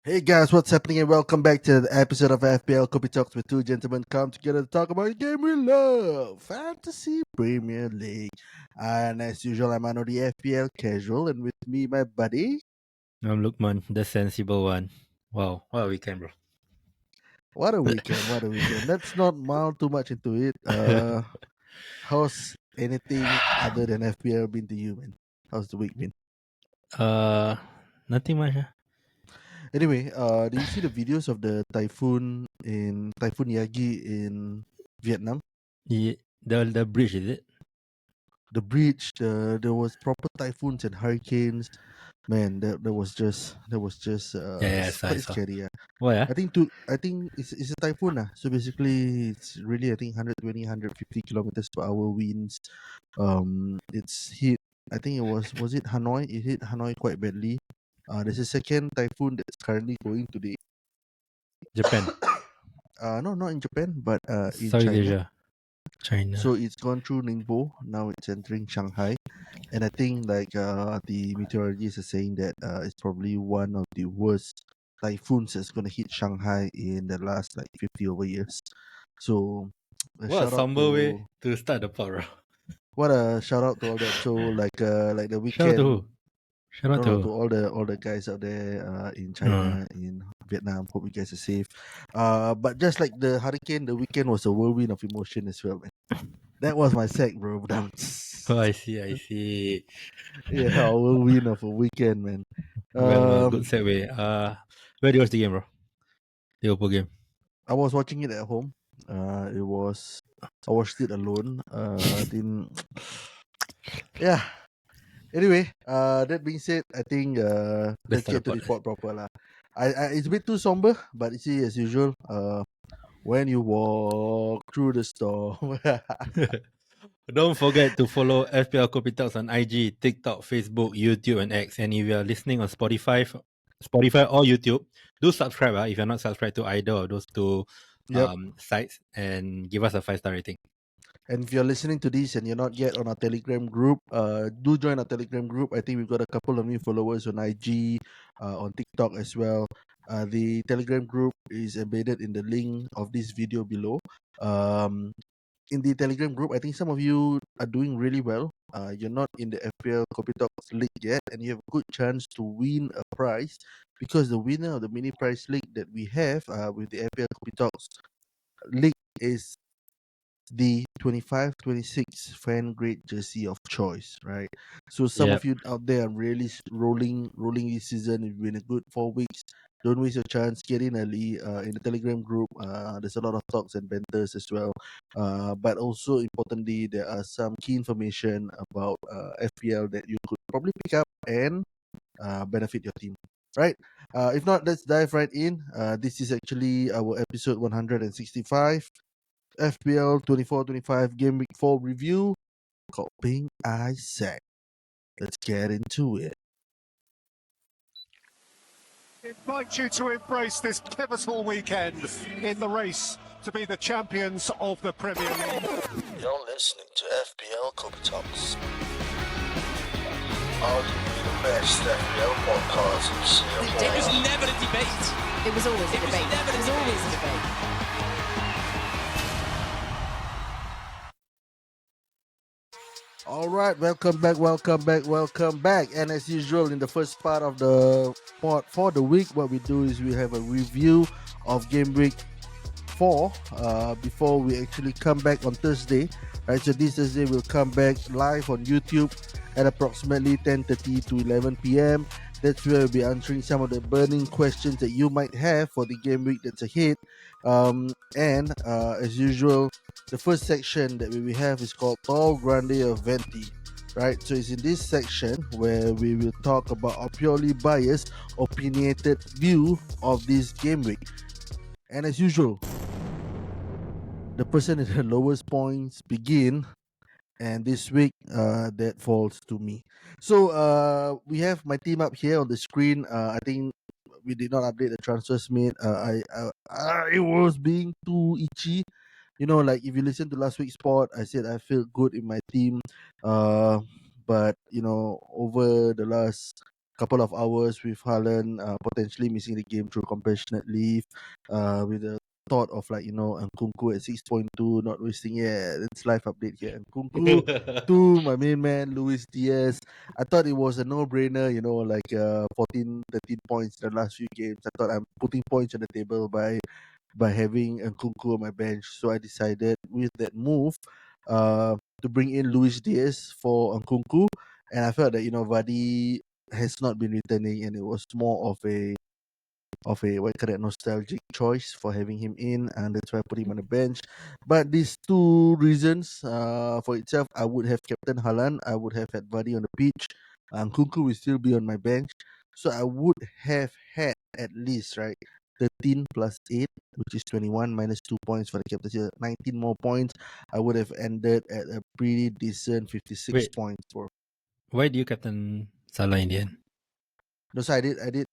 Hey guys, what's happening and welcome back to the episode of FPL Copy Talks where two gentlemen come together to talk about a game we love, Fantasy Premier League. And as usual, I'm Ano the FPL casual and with me my buddy. I'm Lukman, the sensible one. Wow, what a weekend, bro. What a weekend, what a weekend. Let's not mull too much into it. How's anything other than FPL been to you, man? How's the week been? uh, Nothing much. Anyway, do you see the videos of the Typhoon Yagi in Vietnam? The bridge, is it? The bridge, there was proper typhoons and hurricanes. Man, that was just I quite saw. scary. Yeah. Why? I think it's a typhoon. So basically, it's really I think 120, 150 kilometers per hour winds. It's hit. I think it was it Hanoi. It hit Hanoi quite badly. There's a second typhoon that's currently going today. Japan, No, not in Japan, but in Southeast China. Asia, China. So it's gone through Ningbo. Now it's entering Shanghai. And I think like the meteorologists are saying that it's probably one of the worst typhoons that's gonna hit Shanghai in the last like 50 over years. So a What a shout out somber way to to start the pod, bro. what a shout out to all that. So like the Shout out to weekend. who? Shout out No, to no, who? to all the guys out there in Uh, China, in Vietnam. Hope you guys are safe. But just like the hurricane, the weekend was a whirlwind of emotion as well, man. That was my sec, bro. oh, I see. Yeah, a whirlwind of a weekend, man. Well, good Um, segue. Where do you watch the game, bro? Liverpool game. I was watching it at home. I watched it alone. Didn't. Yeah. Anyway, that being said, I think Let's let's start the get to pod. this part proper lah. It's a bit too somber, but you see, as usual, when you walk through the storm. Don't forget to follow FPL Copy Talks on IG, TikTok, Facebook, YouTube, and X. And if you're listening on Spotify or YouTube, do subscribe if you're not subscribed to either of those two Yep. sites, and give us a 5-star rating. And if you're listening to this and you're not yet on our Telegram group, do join our Telegram group. I think we've got a couple of new followers on IG, on TikTok as well. The Telegram group is embedded in the link of this video below. In the Telegram group, I think some of you are doing really well. You're not in the FPL Copy Talks League yet, and you have a good chance to win a prize because the winner of the mini prize league that we have with the FPL Copy Talks League is the 25-26 fan grade jersey of choice, right? So some Yeah. of you out there are really rolling this season. It's been a good 4 weeks. Don't waste your chance. Get in early in the Telegram group. There's a lot of talks and banters as well. But also importantly, there are some key information about FPL that you could probably pick up and benefit your team. Right. If not, let's dive right in. This is actually our episode 165. FPL 24-25 Game Week 4 review called Ping Eye-sak. Let's get into it. Invite you to embrace this pivotal weekend in the race to be the champions of the Premier League. You're listening to FPL Copy Talks. Arguably the best FPL podcast in Singapore. It was never a debate. It was always a It was debate. never It was a always debate. a debate. All right, welcome back. And as usual, in the first part of the pod for the week, what we do is we have a review of Game Week 4 before we actually come back on Thursday. Right, so this Thursday we'll come back live on YouTube at approximately 10:30 to 11 p.m. That's where we'll be answering some of the burning questions that you might have for the game week that's ahead. And as usual, the first section that we will have is called Tall Grande Venti. Right, so it's in this section where we will talk about a purely biased, opinionated view of this game week. And as usual, the person at the lowest points begin, and this week that falls to me. So we have my team up here on the screen. I think we did not update the transfers made. I was being too itchy. You know, like if you listen to last week's pod, I said I feel good in my team. But you know, over the last couple of hours with Haaland potentially missing the game through compassionate leave, with the thought of Nkunku at 6.2 not wasting it. It's live update here. Nkunku to my main man Luis Diaz. I thought it was a no-brainer, 14, 13 points in the last few games. I thought I'm putting points on the table by having Nkunku on my bench. So I decided with that move to bring in Luis Diaz for Nkunku. And I felt that, Vardy has not been returning, and it was more of a nostalgic choice for having him in, and that's why I put him on the bench. But these two reasons for itself, I would have captain Haaland, I would have had Vardy on the pitch, and Kunku will still be on my bench. So I would have had at least 13 plus 8, which is 21 minus 2 points for the captaincy, 19 more points. I would have ended at a pretty decent 56 Wait. points for. Why do you captain Salah in the end? No, so I did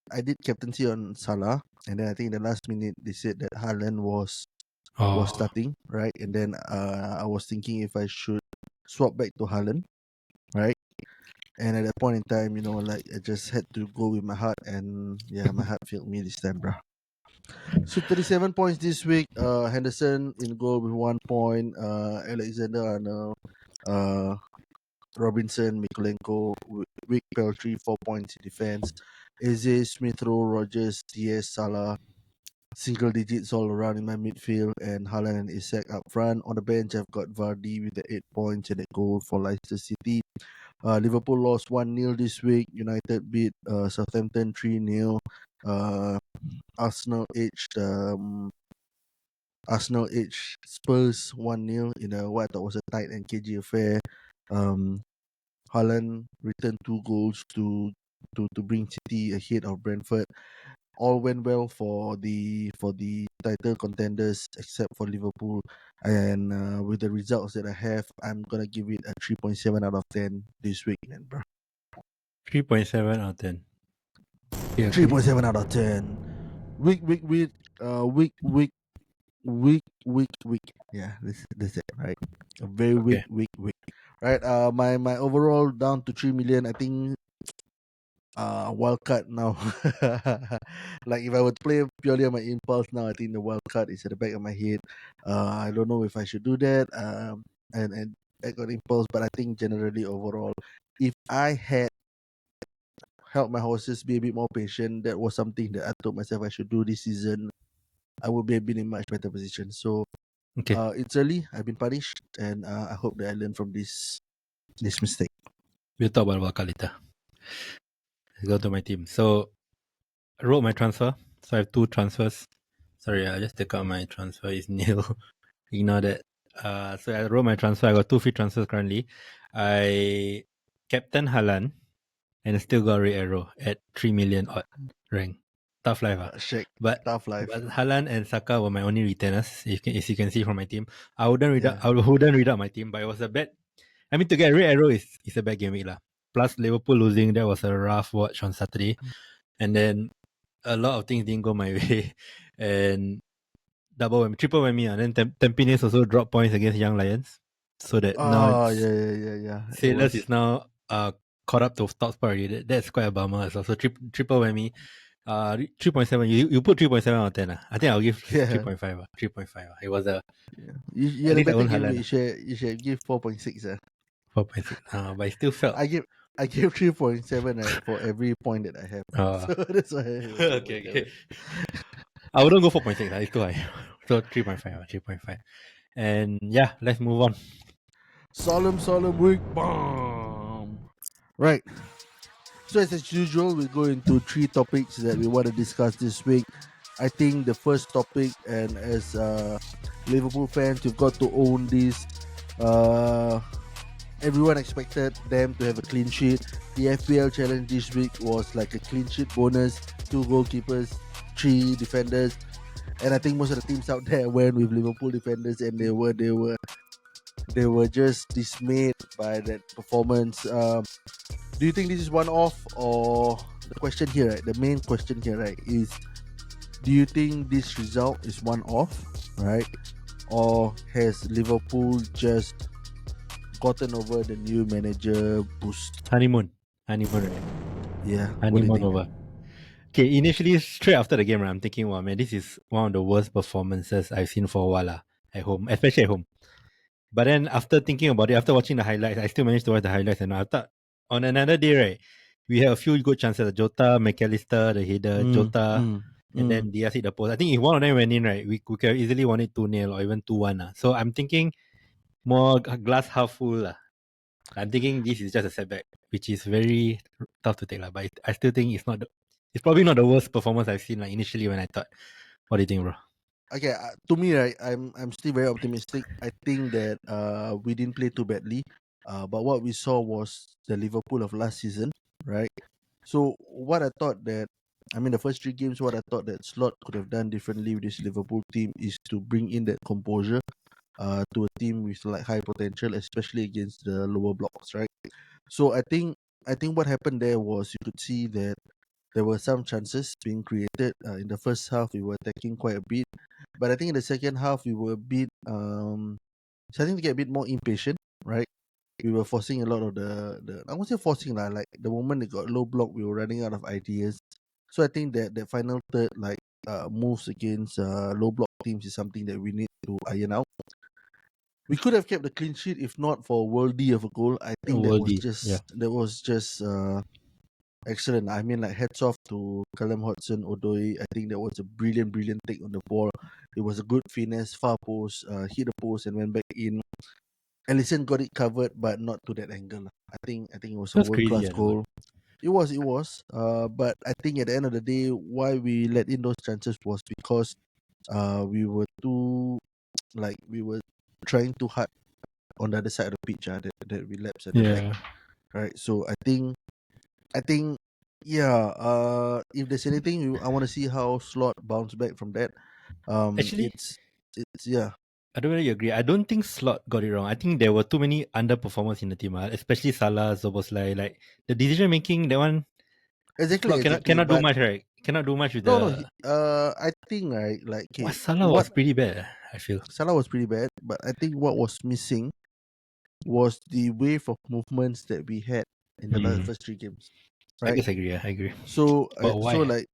captaincy on Salah, and then I think in the last minute they said that Haaland was starting, right? And then I was thinking if I should swap back to Haaland, right? And at that point in time, I just had to go with my heart, and yeah, my heart failed me this time, bro. So 37 points this week. Henderson in goal with 1 point. Alexander Arnold, Robinson, Mikolenko, Wick Peltry, 4 points in defense. Eze, Smith Rowe, Rogers, Diaz, Salah, single digits all around in my midfield, and Haaland and Eye-sak up front. On the bench, I've got Vardy with the 8 points and a goal for Leicester City. Liverpool lost 1-0 this week. United beat Southampton 3-0. Arsenal edged Spurs 1-0 in what I thought was a tight and cagey affair. Haaland returned 2 goals to bring City ahead of Brentford. All went well for the title contenders except for Liverpool. And with the results that I have, I'm gonna give it a 3.7 out of 10 this week, man, bro. 3.7 out of 10. 3.7 out of 10. Week. Yeah, that's it, right? A very Okay. weak. Right. My overall down to 3 million. I think wildcard now. Like if I would play purely on my impulse now, I think the wildcard is at the back of my head. I don't know if I should do that. And back on impulse, but I think generally overall, if I had helped my horses be a bit more patient, that was something that I told myself I should do this season, I would have been in much better position. So Okay. it's early. I've been punished, and I hope that I learn from this mistake. We'll talk about wildcard later. Let's go to my team. So I wrote my transfer. So I have 2 transfers. Sorry, I just take out my transfer. It's nil. Ignore that. So I wrote my transfer. I got 2 free transfers currently. I captain Haaland and still got red arrow at 3 million odd rank. Tough life. Shake. But Tough life. Haaland and Saka were my only retainers. As you can see from my team, I wouldn't read out my team, but it was a bad. I mean, to get red arrow is a bad game week lah. Plus Liverpool losing, that was a rough watch on Saturday, and then a lot of things didn't go my way, and triple whammy. And then Tempines also dropped points against Young Lions, so that now yeah. Sailors is now caught up to top spot already. That's quite a bummer as well. So triple whammy. 3.7. You put 3.7 out of 10. I think I'll give 3.5. 3.5. It was a. You had a better game. You should give 4.6. 4.6. But I still felt. I gave 3.7 for every point that I have. So that's why. Okay. I wouldn't go 4.6. It's too high. So 3.5. 3.5. And yeah, let's move on. Solemn week. Bomb. Right. So as usual, we go into 3 topics that we want to discuss this week. I think the first topic, and as Liverpool fans, you've got to own this. Everyone expected them to have a clean sheet. The FPL challenge this week was like a clean sheet bonus, 2 goalkeepers, 3 defenders, and I think most of the teams out there went with Liverpool defenders, and they were just dismayed by that performance. Do you think this is one-off, or the question here, right? The main question here, right, is do you think this result is one-off, right? Or has Liverpool just gotten over the new manager boost? Honeymoon. Yeah. What do you Honeymoon think? over. Okay, initially straight after the game, I'm thinking, wow, man, this is one of the worst performances I've seen for a while at home, especially at home. But then after thinking about it, after watching the highlights, I still managed to watch the highlights, and I thought on another day, right, we had a few good chances. Jota, McAllister, the header, Mm, Jota, mm, and mm. then Diaz hit the post. I think if one of them went in, right, we could have easily won it 2-0 or even 2-1. So I'm thinking more glass half full. I'm thinking this is just a setback, which is very tough to take. But I still think it's probably not the worst performance I've seen like initially when I thought. What do you think, bro? Okay, to me, right, I'm still very optimistic. I think that we didn't play too badly, but what we saw was the Liverpool of last season, right? So what I thought that, I mean, the first three games, what I thought that Slot could have done differently with this Liverpool team is to bring in that composure, to a team with like high potential, especially against the lower blocks, right? So I think what happened there was you could see that there were some chances being created. In the first half, we were attacking quite a bit, but I think in the second half we were a bit starting to get a bit more impatient, right? We were forcing a lot of the I won't say forcing lah, like the moment it got low block, we were running out of ideas. So I think that the final third, like moves against low block teams, is something that we need to iron out. We could have kept the clean sheet if not for worldy of a goal. I think Worldy, yeah. that was just excellent. I mean, like hats off to Callum Hodgson Odoi. I think that was a brilliant, brilliant take on the ball. It was a good finesse, far post, hit the post and went back in. Ellison got it covered, but not to that angle. I think it was a That's world crazy, class yeah, the goal. goal. It was. But I think at the end of the day, why we let in those chances was because we were too like we were trying too hard on the other side of the pitch. That we lapsed at the back, Yeah. right? So I think yeah. If there's anything I want to see how Slot bounce back from that. Actually, It's yeah. I don't really agree. I don't think Slot got it wrong. I think there were too many underperformers in the team, especially Salah, Zoboslai. Like the decision making, that one Exactly, Slot cannot exactly. cannot do But much, right? Cannot do much with no, no. the I think right. Like, what okay, Salah what was pretty bad, I feel. Salah was pretty bad, but I think what was missing was the wave of movements that we had in the Hmm. first three games, I right? guess I agree, I agree. So, But so why? like,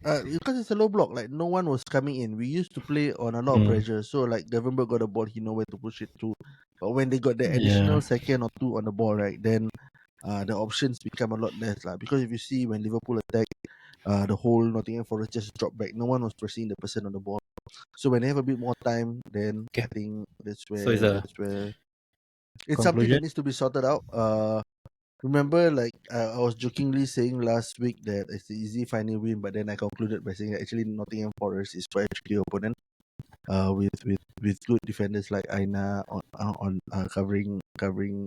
because it's a low block, like no one was coming in. We used to play on a lot of Mm. pressure. So, like, Devenberg got the ball, he know where to push it to. But when they got the Yeah. additional second or two on the ball, right, then the options become a lot less, lah. Because if you see when Liverpool attack, the whole Nottingham Forest just dropped back. No one was pressing the person on the ball. So when they have a bit more time, then I Okay. think So it's a that's where it's something conclusion. that needs to be sorted out. Remember, like I was jokingly saying last week that it's an easy final win, but then I concluded by saying that actually Nottingham Forest is quite a tricky opponent. With good defenders like Aina on covering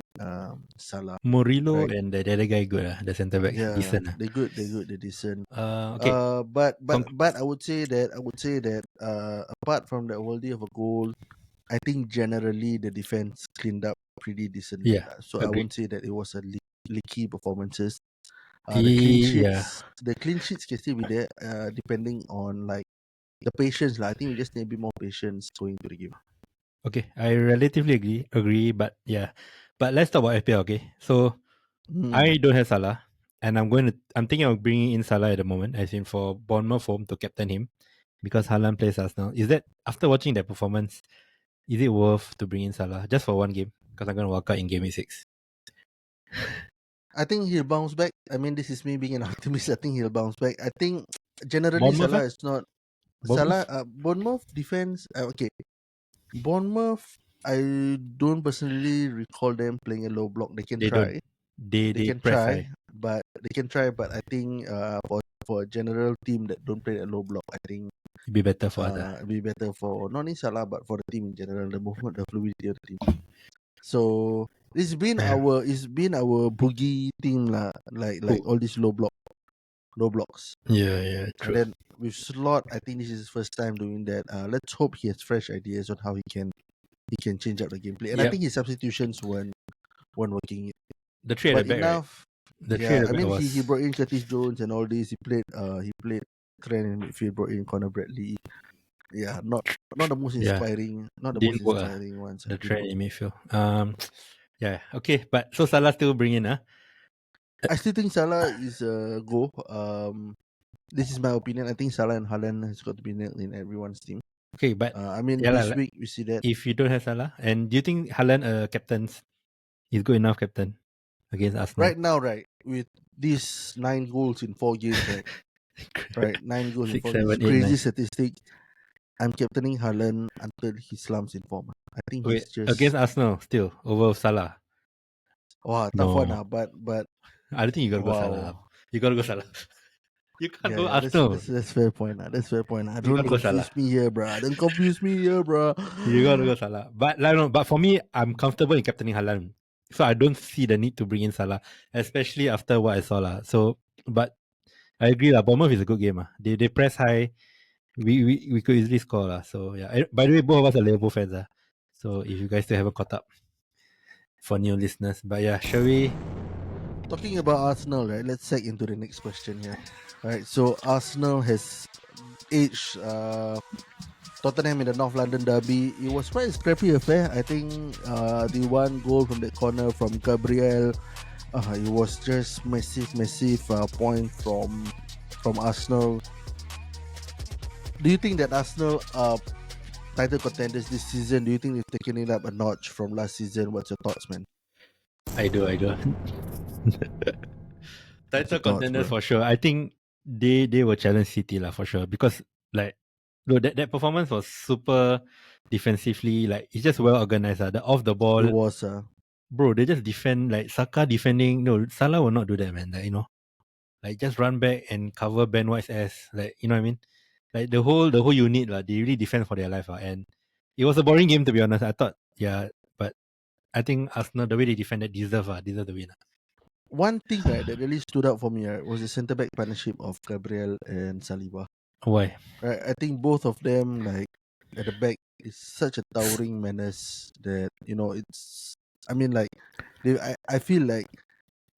Salah, Murillo right? and the other guy good, the centre back. Yeah, Decent. they're decent. Okay. But I would say that apart from the worldly of a goal, I think generally the defense cleaned up pretty decently Yeah, lah. So I agreed. won't say that it was a leaky performances. Yeah. The clean sheets can still be there, depending on like the patience lah. I think we just need a bit more patience going to the game. Okay. I relatively agree, but yeah. But let's talk about FPL, okay? So Hmm. I don't have Salah, and I'm thinking of bringing in Salah at the moment, as in for Bournemouth home to captain him because Haaland plays Arsenal. Is that after watching that performance, is it worth to bring in Salah just for one game? Because I'm gonna walk out in game week 6. I think he'll bounce back. I mean, this is me being an optimist. I think he'll bounce back. I think generally Bournemouth, Salah is not Salah. Bournemouth, Bournemouth defense. Okay, Bournemouth. I don't personally recall them playing a low block. They can they don't. try. They They can press high. try, but I think for a general team that don't play a low block, I think It'd be better for us. it'd be better for not only Salah but for the team in general, the movement, the fluidity of the team. So Yeah. it's been our boogie team lah, like Cool. all these low blocks. Yeah, And true. then with Slot, I think this is his first time doing that. Let's hope he has fresh ideas on how he can change up the gameplay. And I Yep. think his substitutions weren't working. The three at the But back, right? enough. The three Yeah, at I the back mean he was brought in Curtis Jones and all this. He played Trent in midfield, brought in Conor Bradley. Yeah, not the most yeah, inspiring, not the most didn't work. inspiring ones. I The didn't trend work. in midfield. Yeah. Okay, but so Salah still bring in. I still think Salah is a go. This is my opinion. I think Salah and Haaland has got to be nailed in everyone's team. Okay, but I mean, yeah, this lah, week we see that. if you don't have Salah, and do you think Haaland captains is good enough captain against Arsenal? Right now, right, with these 9 goals in 4 games, right? Right, 9 goals in 6, 4 games. 7, 8, Crazy 9. statistic. I'm captaining Haaland until he slumps in form. I think Wait, he's just against Arsenal still over Salah. tough one. No, But I don't think you gotta go Salah. Lah. wow. You gotta go Salah. You can't go Yeah, Arsenal. that's fair point. That's fair point. You Don't gotta go Salah. confuse me here, bruh. Don't confuse me here, bruh. You gotta go Salah. But like, no, but for me, I'm comfortable in captaining Haaland. So I don't see the need to bring in Salah, especially after what I saw. Lah. So, but I agree. Bournemouth is a good game. They press high. We could easily score. Lah. So, yeah. By the way, both of us are Liverpool fans. So, if you guys still haven't caught up for new listeners. But yeah, shall we? Talking about Arsenal, right? Let's seg into the next question here. All right, so Arsenal has edged Tottenham in the North London derby. It was quite a scrappy affair. I think the one goal from the corner from Gabriel, it was just massive point from Arsenal. Do you think that Arsenal are title contenders this season? Do you think they've taken it up a notch from last season? What's your thoughts, man? I do. Title contenders for sure. I think they will challenge City lah for sure because like no that performance was super defensively, like it's just well organized. The off the ball, It was bro, they just defend like Saka defending. No, Salah will not do that, man. Like, like just run back and cover Ben White's ass. Like, you know what I mean? Like the whole unit they really defend for their life. And it was a boring game to be honest. I thought, yeah, but I think Arsenal, the way they defended, deserve the win. One thing right that really stood out for me was the centre back partnership of Gabriel and Saliba. Why? Right, I think both of them like at the back is such a towering menace that it's. I mean, like I feel like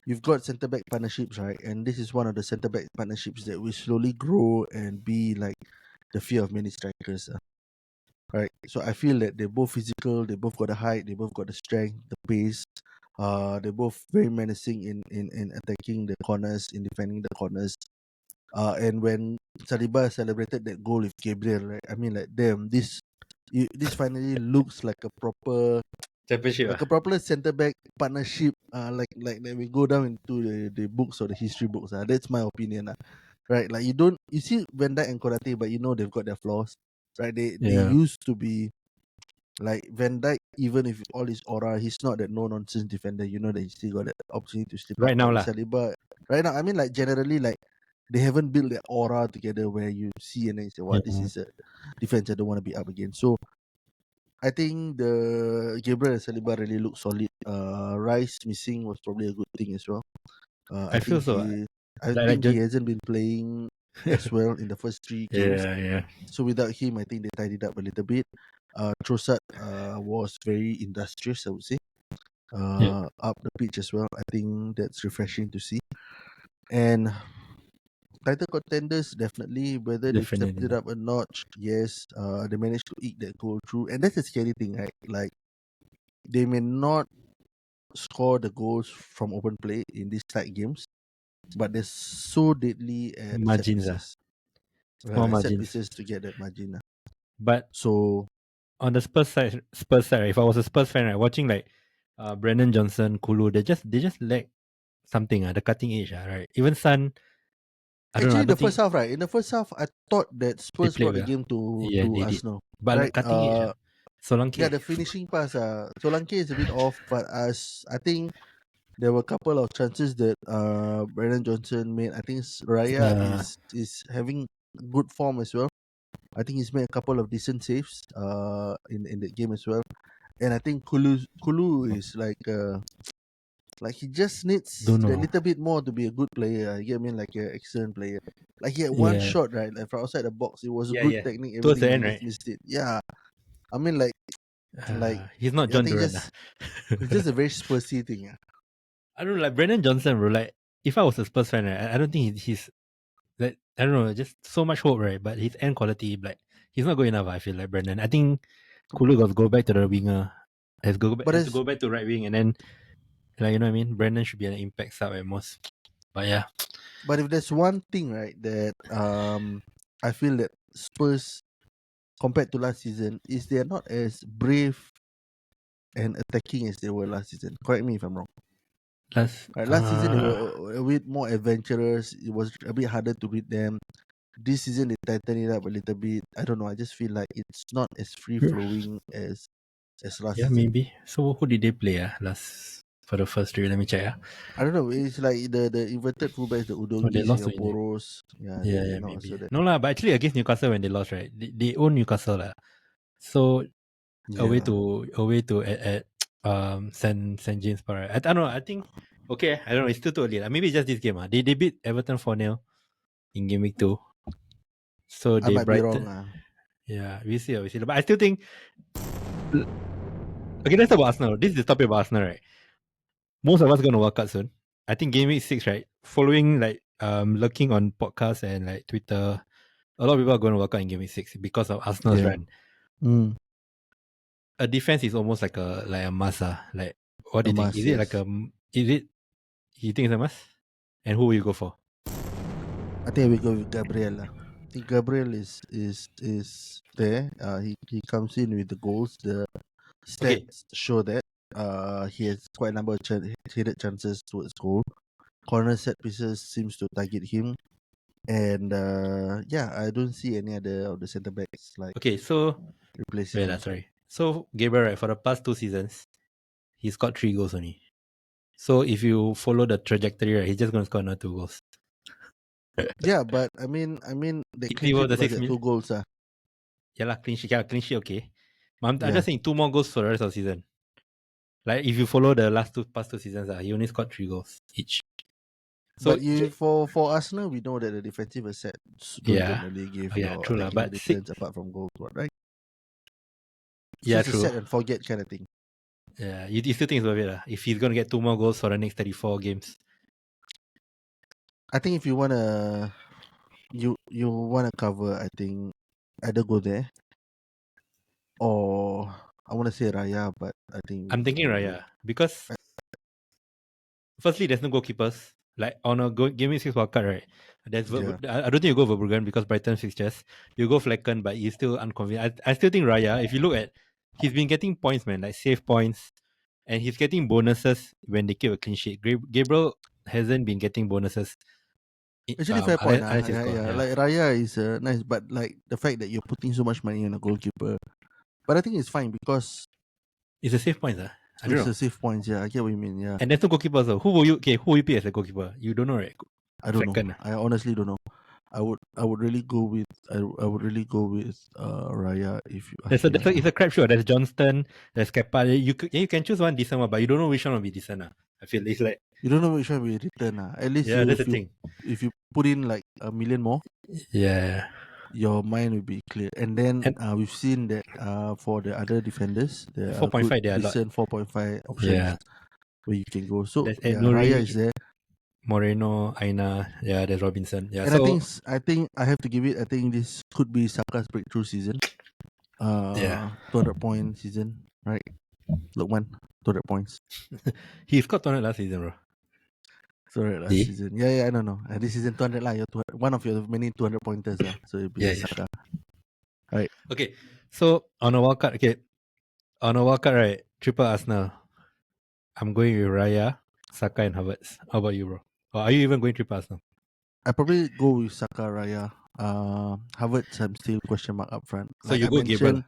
you've got centre back partnerships, right? And this is one of the centre back partnerships that will slowly grow and be like the fear of many strikers. Right. So I feel that they're both physical, they both got the height, they both got the strength, the pace. They're both very menacing in attacking the corners, in defending the corners. And when Saliba celebrated that goal with Gabriel, right? I mean, like, damn, this finally looks like a proper Championship. like a proper centre back partnership. Like we go down into the books or the history books. That's my opinion. Right? Like you see Van Dijk and Konate, but they've got their flaws. Right? They used to be like Van Dijk, even if all his aura, he's not that no nonsense defender. You know that he still got that opportunity to slip Right up. now, But Saliba, right now, I mean, like generally, like they haven't built that aura together where you see and then you say, "Wow, this is a defense I don't want to be up against." So I think the Gabriel and Saliba really look solid. Rice missing was probably a good thing as well. I feel so. I think he hasn't been playing as well in the first 3 games. Yeah. So without him, I think they tied it up a little bit. Trossard was very industrious, I would say. Up the pitch as well. I think that's refreshing to see. And title contenders, definitely. Whether they stepped it up a notch, yes. They managed to eke that goal through. And that's the scary thing, right? Like, they may not score the goals from open play in these tight games, but they're so deadly at margins. Set pieces to get that margin. But so on the Spurs side, if I was a Spurs fan, right, watching like Brennan Johnson, Kulu, they just lack something, the cutting edge, right? Even Son. Actually, the first half, right? In the first half, I thought that Spurs brought the game to Arsenal. But like cutting edge, Solanke. Yeah, the finishing pass, Solanke is a bit off, but as I think there were a couple of chances that Brennan Johnson made. I think Raya is having good form as well. I think he's made a couple of decent saves in the game as well. And I think Kulu is like he just needs a little bit more to be a good player. You get me? Like an excellent player. Like he had one shot, right? Like from outside the box. It was a good technique. Towards the end, right? Missed it. Yeah. I mean, like he's not John Duran. It's just a very Spursy thing. Yeah. I don't know, like Brennan Johnson, bro. Like if I was a Spurs fan, right, I don't think he's like, I don't know, just so much hope, right? But his end quality, like he's not good enough. I feel like Brennan. I think Kulu got to go back to the winger. Has to go back to right wing, and then Like, you know what I mean? Brandon should be an impact sub at most. But yeah. But if there's one thing, right, that I feel that Spurs compared to last season is they're not as brave and attacking as they were last season. Correct me if I'm wrong. Last season they were a bit more adventurous. It was a bit harder to beat them. This season they tightened it up a little bit. I don't know. I just feel like it's not as free flowing as last yeah, season. maybe. So who did they play last for the first three? Let me check. I don't know. It's like the inverted fullbacks, the they Udogis, lost your to Poros. Yeah, Yeah, they yeah, not maybe. also that. No lah, but actually against Newcastle when they lost, right? They own Newcastle lah. So away to at St James Park. Right? I don't know. I think okay. I don't know. It's still too early. Maybe it's just this game. They beat Everton 4-0 in game week 2. So I they might be brighten. wrong. Yeah, we see. But I still think. Okay, let's talk about Arsenal. This is the topic about Arsenal, right? Most of us are gonna work out soon. I think game week 6, right? Following like looking on podcasts and like Twitter, a lot of people are going to work out in game week 6 because of Arsenal's run. A defense is almost like a must. Like, what do you think? Is it like you think it's a must? And who will you go for? I think we go with Gabriel. I think Gabriel is there. He comes in with the goals. The stats show that he has quite a number of headed chances towards goal. Corner set pieces seems to target him. And I don't see any other of the centre backs like replacing him. Sorry. So Gabriel, right, for the past 2 seasons, he scored 3 goals only. So if you follow the trajectory, right, he's just gonna score another 2 goals. Yeah, but I mean the clean sheet because the 2 goals. Yeah, clean sheet, okay. I'm just saying 2 more goals for the rest of the season. Like if you follow the past two seasons, he only scored 3 goals each. So but for Arsenal, we know that the defensive assets don't generally give your attacking returns apart from goals, right? It's just a set and forget kind of thing. Yeah, you still think it's worth it if he's going to get 2 more goals for the next 34 games? I think if you wanna cover, I think either go there or I want to say Raya, but I think I'm thinking Raya because firstly, there's no goalkeepers. Like on a game week 6 wildcard, right? I don't think you go Verbruggen because Brighton fixtures. You go Flecken, but he's still unconvinced. I still think Raya, if you look at, he's been getting points, man, like save points, and he's getting bonuses when they keep a clean sheet. Gabriel hasn't been getting bonuses. Actually, fair point. Like Raya is nice, but like the fact that you're putting so much money on a goalkeeper, but I think it's fine because it's a save points. I don't know. It's a save points. Yeah, I get what you mean. Yeah, and there's no goalkeeper. So who will you pick as a goalkeeper? You don't know, right? I don't know. I honestly don't know. I would really go with Raya if you. It's a crapshoot. There's Johnston, there's Kepa. You can choose one decent one, but you don't know which one will be decent. I feel it's like you don't know which one will return. At least that's the thing. If you put in like $1 million more, your mind will be clear. And then we've seen that for the other defenders, there 4.5 there are decent 4.5 options where you can go. So Raya is there. Moreno, Aina, there's Robinson. Yeah, and I think I have to give it. I think this could be Saka's breakthrough season. 200 point season, right? Look, 200 points. He scored 200 last season, bro. 200 last season. Yeah, I don't know. This season 200 lah. One of your many 200 pointers lah. So it'll be Saka. Right. Okay. So on a wildcard, right? Triple Arsenal. I'm going with Raya, Saka, and Havertz. How about you, bro? Or are you even going triple Arsenal? I probably go with Saka, Raya. Havertz, I'm still question mark up front. So you go Gabriel.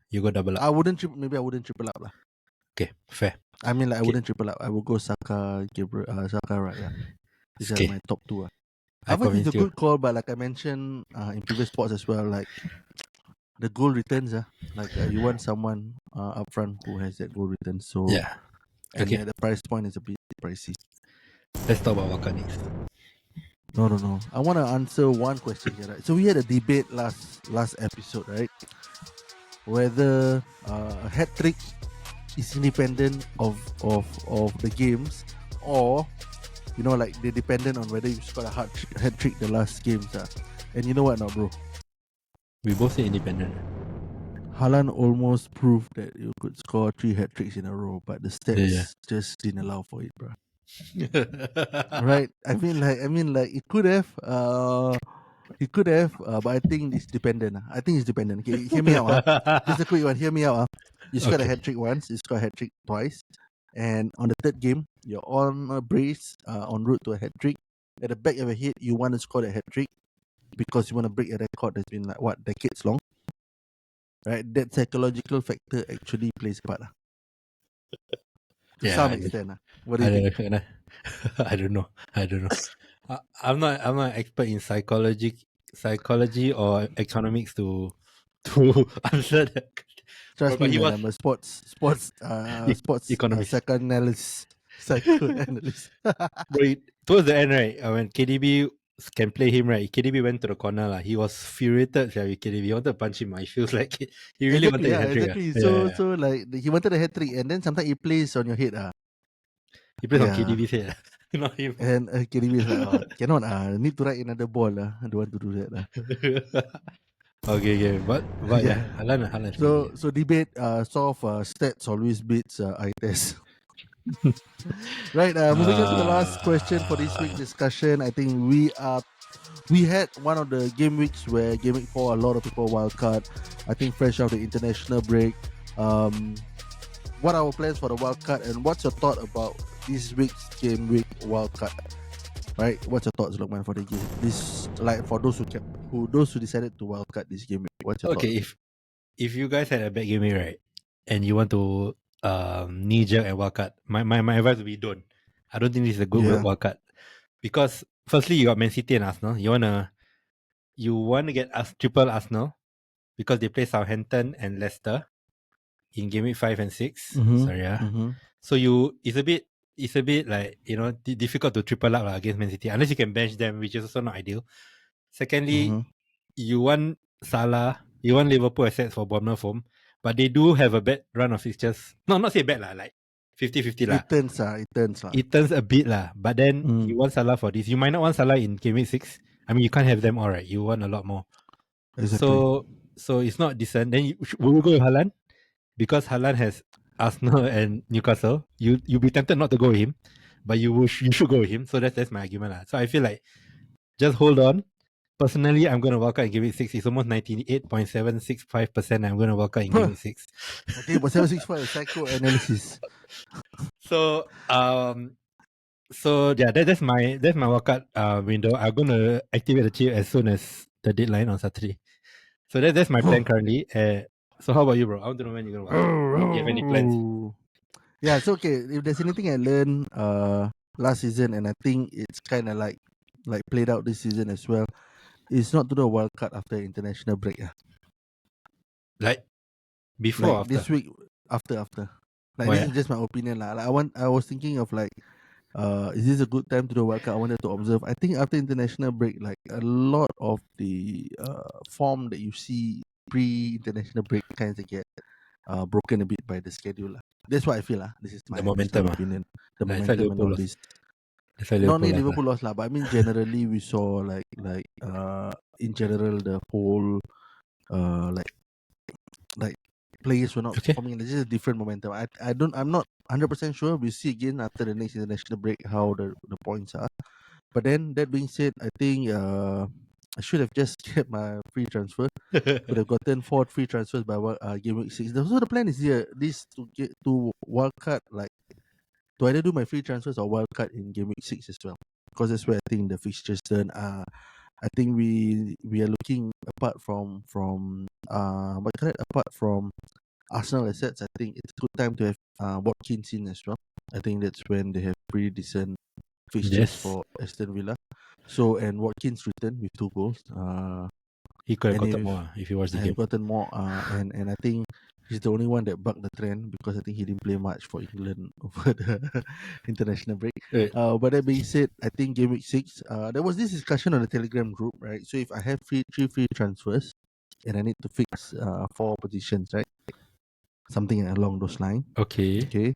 You go double up. I wouldn't triple up lah. Okay, fair. I mean, like I wouldn't triple up. I would go Saka, Gabriel, Saka, Raya. These are my top 2. Havertz is a good call, but like I mentioned in previous spots as well, like the goal returns, you want someone up front who has that goal return. So and the price point is a bit pricey. Let's talk about Waka next. No. I want to answer one question here, right? So we had a debate last episode, right? Whether a hat trick is independent of the games, or like they're dependent on whether you scored a hat trick the last games. And you know what now, bro? We both say independent. Haaland almost proved that you could score 3 hat tricks in a row, but the Yeah. stats just didn't allow for it, bro. Right? I mean, like it could have. He could have, but I think it's dependent. I think it's dependent. Okay, hear me out. Just a quick one. Hear me out. You scored a Okay. hat trick once. You scored a hat trick twice, and on the third game, you're on a brace, en route to a hat trick. At the back of your head, you want to score a hat trick because you want to break a record that's been like what decades long. Right? That psychological factor actually plays a part. To Yeah, some I extent. What do you think? I don't know. I don't know. I'm not an expert in psychology or economics to answer that. Trust But me, he man. was I'm a sports economist. psychoanalyst, psychoanalyst. But towards the end, right, when KDB can play him, right, KDB went to the corner. He was furiated with KDB. He wanted to punch him. He feels like he really Exactly, wanted a yeah, hat trick. exactly. Yeah, So yeah. like he wanted a hat trick, and then sometimes he plays on your head, He plays on yeah. KDB's head. Not him. And KDB is like, oh, cannot, need to write another ball, I don't want to do that, Okay. But yeah. yeah, Haaland. So debate, soft stats always beats eye test. Right. Moving on to the last question for this week discussion. I think we had one of the game weeks where game week 4 a lot of people wildcard. I think fresh out the international break. What are our plans for the wildcard, and what's your thought about this week's game week wildcard? Right, what's your thoughts, Lokman, for the game? This, like, for those who decided to wildcard this game week. What's your Okay, thoughts? if you guys had a bad game week, right, and you want to knee jerk and wildcard, my advice would be don't. I don't think this is a good Yeah. wildcard because firstly you got Man City and Arsenal. You wanna get us triple Arsenal because they play Southampton and Leicester in game week 5 and 6. Sorry, So it's a bit like difficult to triple up against Man City unless you can bench them, which is also not ideal. Secondly, you want Salah, you want Liverpool assets for Bournemouth home, but they do have a bad run of fixtures. No, not say bad like 50-50 lah. It turns a bit lah, but then you want Salah for this. You might not want Salah in game week 6. I mean, you can't have them all, right? You want a lot more. Exactly. So it's not decent. Then we will go with Haaland because Haaland has Arsenal and Newcastle. You'll be tempted not to go with him, but you should go with him. So that's my argument lah. So I feel like just hold on. Personally, I'm going to walk out in game week 6. It's almost 98.765%. I'm going to walk out in game week 6. Okay, but 765 psychoanalysis. So yeah, that's my walkout window. I'm going to activate the chip as soon as the deadline on Saturday. So that's my plan currently. So how about you, bro? I want to know when you're going to walk out. Do you have any plans? Yeah, it's okay. If there's anything I learned last season, and I think it's kind of like played out this season as well, it's not to do a wild card after international break. Like before or Like after? this week, after. Like, Why, this is just my opinion lah. Like I was thinking of like, is this a good time to do a wild card? I wanted to observe. I think after international break, like a lot of the form that you see pre-international break kinds of get broken a bit by the schedule lah. That's what I feel lah. This is my momentum, opinion. The Like, that's why momentum and Liverpool all lost. this. That's why Not only lost, Liverpool lost lah, but I mean generally we saw like in general the whole like players were not Okay. performing. There's just a different momentum. I'm not 100% sure. We'll see again after the next international break how the points are. But then that being said, I think I should have just kept my free transfer. Could have gotten 4 free transfers by game week 6. So the plan is here. This to get to wildcard, like to either do my free transfers or wildcard in game week 6 as well. Because that's where I think the fixtures turn. I think we are looking apart from Arsenal assets. I think it's a good time to have Watkins in as well. I think that's when they have pretty decent fixtures Yes. for Aston Villa. So, and Watkins returned with 2 goals. He could have And gotten if- more if you watch the Have game. gotten more. And I think he's the only one that bucked the trend because I think he didn't play much for England over the international break. Wait, But that being said, I think game week 6, there was this discussion on the Telegram group, right? So if I have 3 free transfers and I need to fix 4 positions, right? Something along those lines. okay. Okay.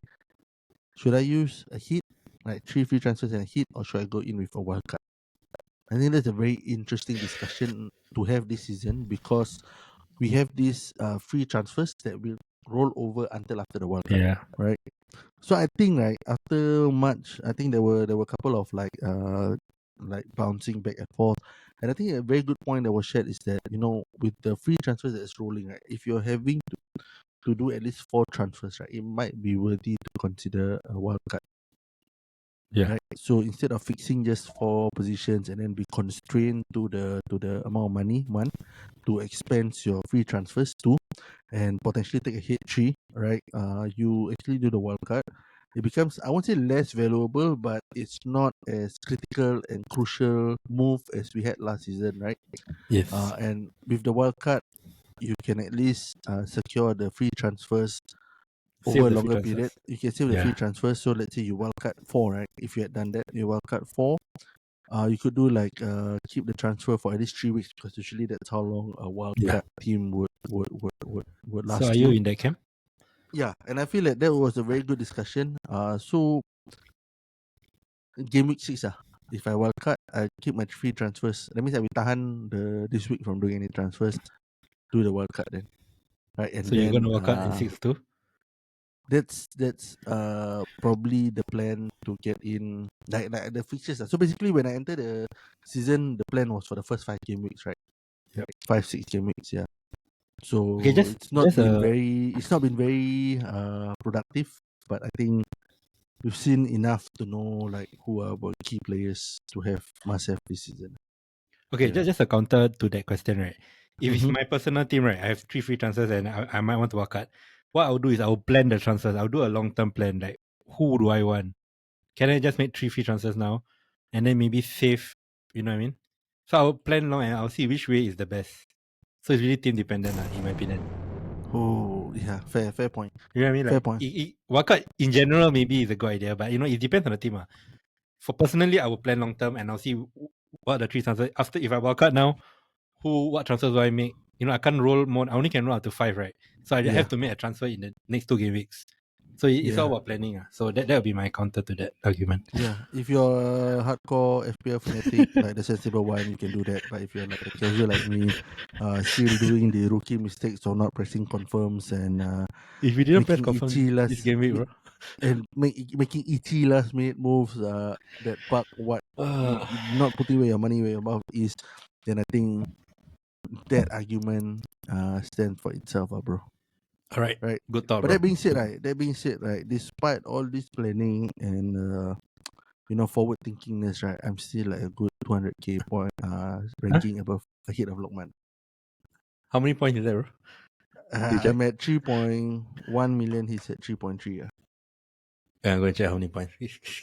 Should I use a hit, like 3 free transfers and a hit, or should I go in with a wild card? I think that's a very interesting discussion to have this season because we have these free transfers that will roll over until after the World Cup, Yeah. right? So I think right after March, I think there were a couple of like bouncing back and forth, and I think a very good point that was shared is that with the free transfers that is rolling, right, if you're having to do at least 4 transfers, right, it might be worthy to consider a wild card. Yeah. Right. So instead of fixing just 4 positions and then be constrained to the amount of money to expand your free transfers to and potentially take a hit 3, right? You actually do the wild card. It becomes, I won't say less valuable, but it's not as critical and crucial move as we had last season, right? Yes. And with the wild card, you can at least secure the free transfers Save over a the free longer transfers. period. You can save the Yeah. free transfers. So let's say you wildcard 4, right? If you had done that, you wildcard 4. You could do keep the transfer for at least 3 weeks because usually that's how long a wildcard team would last So are you. you in that camp? Yeah, and I feel like that was a very good discussion. So game week 6, if I wildcard, I keep my free transfers. That means I will tahan this week from doing any transfers. Do the wildcard then, right? And So then you're gonna work out in 6 too? that's probably the plan to get in like the fixtures. So basically, when I entered the season, the plan was for the first 5 game weeks, right? Yep. 5-6 game weeks, yeah. So Okay, it's not been very productive, but I think we've seen enough to know like who are our key players to must have this season. Okay, Yeah. just a counter to that question, right? If it's Mhm. my personal team, right, I have 3 free transfers and I might want to work out. What I'll do is I'll plan the transfers. I'll do a long-term plan. Like, who do I want? Can I just make 3 free transfers now? And then maybe save, you know what I mean? So I'll plan long and I'll see which way is the best. So it's really team dependent, in my opinion. Oh yeah, fair point. You know what I mean? Fair Like, point. work out in general maybe is a good idea, but it depends on the team. For personally, I will plan long-term and I'll see what are the 3 transfers. After, if I work out now, what transfers do I make? I can't roll more. I only can roll up to 5, right? So I Yeah. have to make a transfer in the next 2 game weeks. So it's all about planning. So that would be my counter to that argument. Yeah, if you're a hardcore FPL fanatic, like the sensible one, you can do that. But if you're like a casual like me, still doing the rookie mistakes or not pressing confirms and If we didn't press making confirm ET this game week, bro. and making ET last minute moves that buck what not putting where your money where your mouth is, then I think that argument stands for itself, bro. All right. Right. Good thought, But bro. that being said, right, despite all this planning and forward thinkingness, right, I'm still like a good 200k point ranking ahead of Lokman. How many points is that, bro? I'm at 3.1 million. He's at 3.3. Yeah, I'm going to check how many points.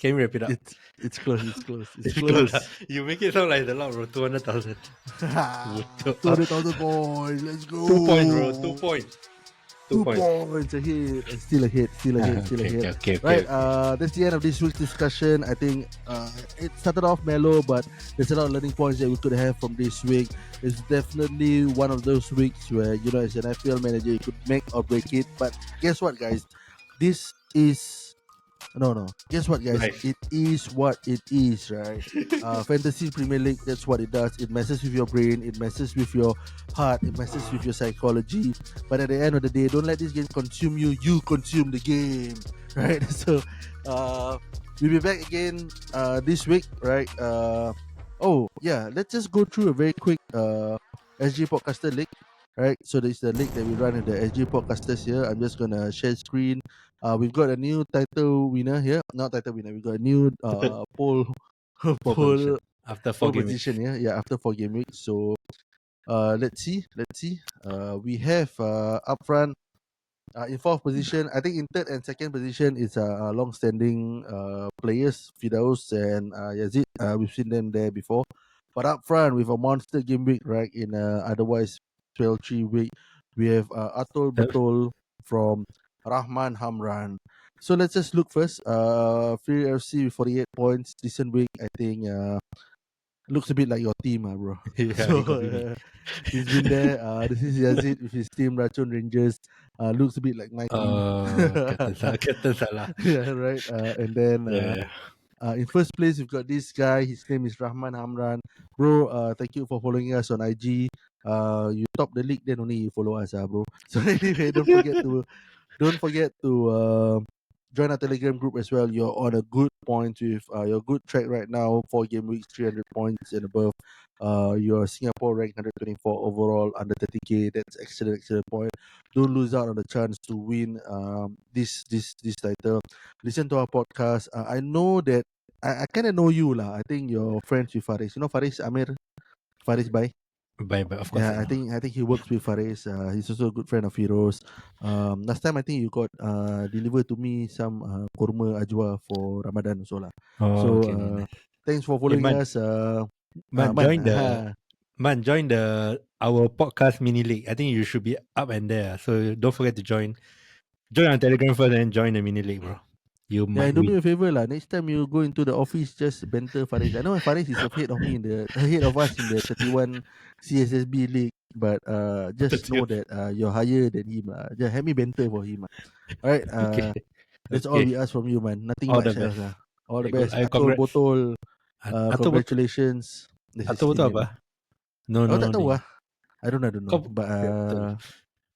Can you wrap it up? It's close. It's close. It's close. You make it sound like a lot, bro. 200,000. 200,000 points. Let's go. 2 points, bro. 2 points. 2 points ahead. And still ahead. Okay. Right. That's the end of this week's discussion. I think it started off mellow, but there's a lot of learning points that we could have from this week. It's definitely one of those weeks where, as an FPL manager, you could make or break it. But guess what, guys? This is no. Guess what, guys? Nice. It is what it is, right? Fantasy Premier League, that's what it does. It messes with your brain, it messes with your heart, it messes with your psychology. But at the end of the day, don't let this game consume you. You consume the game, right? So, we'll be back again this week, right? Let's just go through a very quick SG Podcaster League. Right, so this is the league that we run in the SG Podcasters here. I'm just gonna share screen. We've got a new title winner here. Not title winner. We got a new poll position. After 4 game position here. Yeah, after 4 game weeks. So let's see. We have up front in 4th position. I think in 3rd and 2nd position is long-standing players, Fidaus and Yazid. We've seen them there before. But up front with a monster game week, right? In otherwise 12-3 week, we have Atul Betul from Rahman Hamran. So let's just look first. Free FC with 48 points, decent week. I think looks a bit like your team, bro. Yeah, so he's been there. This is Yazid with his team Racun Rangers. Looks a bit like my team. Captain Salah. Yeah, right. And then Yeah. In first place, we've got this guy. His name is Rahman Hamran. Bro, thank you for following us on IG. You top the league, then only you follow us, bro. So anyway, don't forget to join our Telegram group as well. You're on a good point with your good track right now. 4 game weeks, 300 points and above. You're Singapore ranked 124 overall, under 30k. That's excellent point. Don't lose out on the chance to win this title. Listen to our podcast. I know that I kind of know you lah. I think you're friends with Faris. You know Faris Amir, Faris Bai. Bye, of course. Yeah, I think he works with Faris. He's also a good friend of Heroes. Last time I think you got delivered to me some korma ajwa for Ramadan also lah. Oh, So okay. thanks for following Man, us. Man, join the our podcast mini league. I think you should be up and there. So don't forget to join. Join on Telegram first and join the mini league, bro. You Yeah, might do me win. a favor lah. Next time you go into the office, just banter Faris. I know Faris is ahead of me ahead of us in the 31 CSSB league, but just know that you're higher than him lah. Just have me banter for him. All right. Okay. That's all we ask from you, man. Nothing All much the else. best. All the Good. best. Atul Botol. Congratulations. Atul Botol apa? No. Tak tahu lah. I don't know. But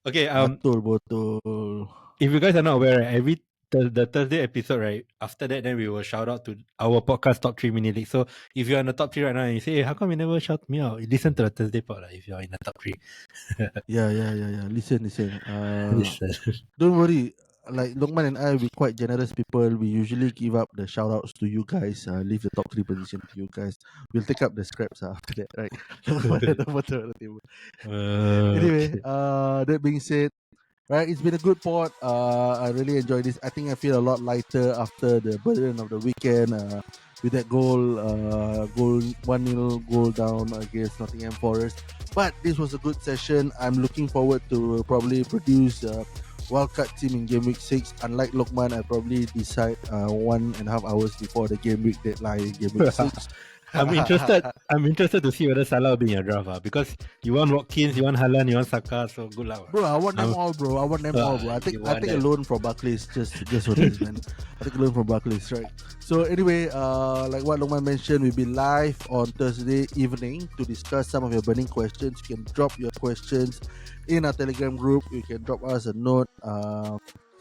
okay. Atul Botol. If you guys are not aware, right, the Thursday episode, right? After that, then we will shout out to our podcast top 3 mini league. So if you're in the top 3 right now and you say, hey, how come you never shout me out? Listen to the Thursday pod if you're in the top 3. Yeah. Listen. Don't worry. Like Lokman and I, we're quite generous people. We usually give up the shout outs to you guys, leave the top 3 position to you guys. We'll take up the scraps after that, right? Anyway, that being said, right, it's been a good pod. I really enjoyed this. I think I feel a lot lighter after the burden of the weekend with that goal 1-0 goal down against Nottingham Forest. But this was a good session. I'm looking forward to probably produce wildcard team in game week 6. Unlike Lokman, I probably decide 1.5 hours before the game week deadline in game week 6. I'm interested to see whether Salah will be in your draft, because you want Watkins, you want Haaland, you want Saka, so good luck. Bro, I want them all, bro. I take a loan from Barclays just for this, man. I take a loan from Barclays, right? So anyway, like what Lokman mentioned, we'll be live on Thursday evening to discuss some of your burning questions. You can drop your questions in our Telegram group. You can drop us a note.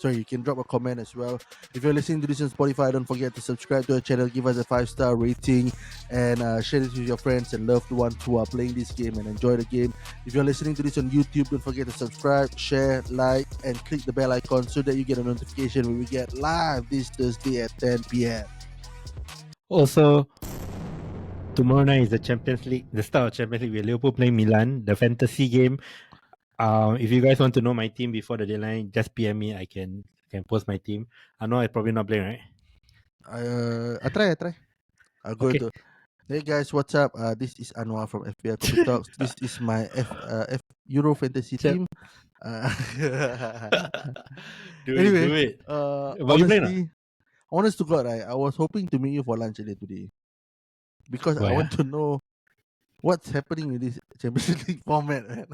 You can drop a comment as well. If you're listening to this on Spotify, don't forget to subscribe to our channel, give us a 5-star rating, and share this with your friends and loved ones who are playing this game and enjoy the game. If you're listening to this on YouTube, don't forget to subscribe, share, like, and click the bell icon so that you get a notification when we get live this Thursday at 10 p.m. Also, tomorrow night is the Champions League, the start of Champions League with Liverpool playing Milan, the fantasy game. If you guys want to know my team before the deadline, just PM me. I can post my team. I know I probably not playing, right? I try. I'll go to. Hey guys, what's up? This is Anwar from FPL Coffee Talks. This is my F Euro Fantasy team. Do it. Honest to God, I was hoping to meet you for lunch today because I want to know what's happening with this Champions League format, man.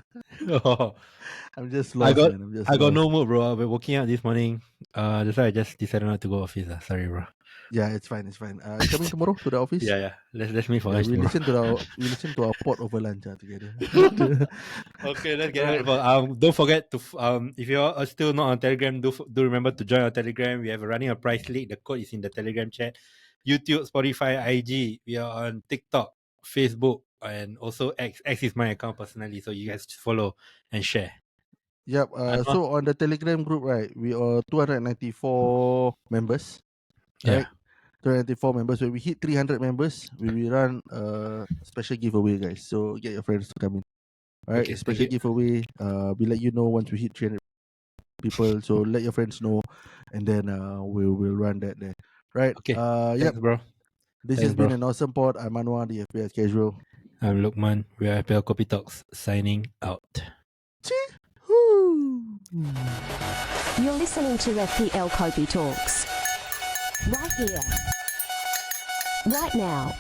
I'm just lost, man. I got no mood, bro. I've been working out this morning. That's why I just decided not to go office. Sorry, bro. Yeah, it's fine. Coming tomorrow to the office? Yeah. Let's meet for lunch. We listen to our pod over lunch together. Okay, let's get it. Don't forget to if you're still not on Telegram, do remember to join our Telegram. We have running a price league. The code is in the Telegram chat. YouTube, Spotify, IG. We are on TikTok, Facebook, and also X. X is my account personally, so you guys follow and share. Yep. So on the Telegram group, right, we are 294 members. Right? 294 members. When we hit 300 members, we will run a special giveaway, guys. So get your friends to come in. All right, special giveaway. We let you know once we hit 300 people. So let your friends know, and then we'll run that there. Right. Okay. Thanks, bro. This has been an awesome pod. I'm Anwar, the FPL Casual. I'm Lokman. We are FPL Coffee Talks, signing out. You're listening to FPL Coffee Talks. Right here. Right now.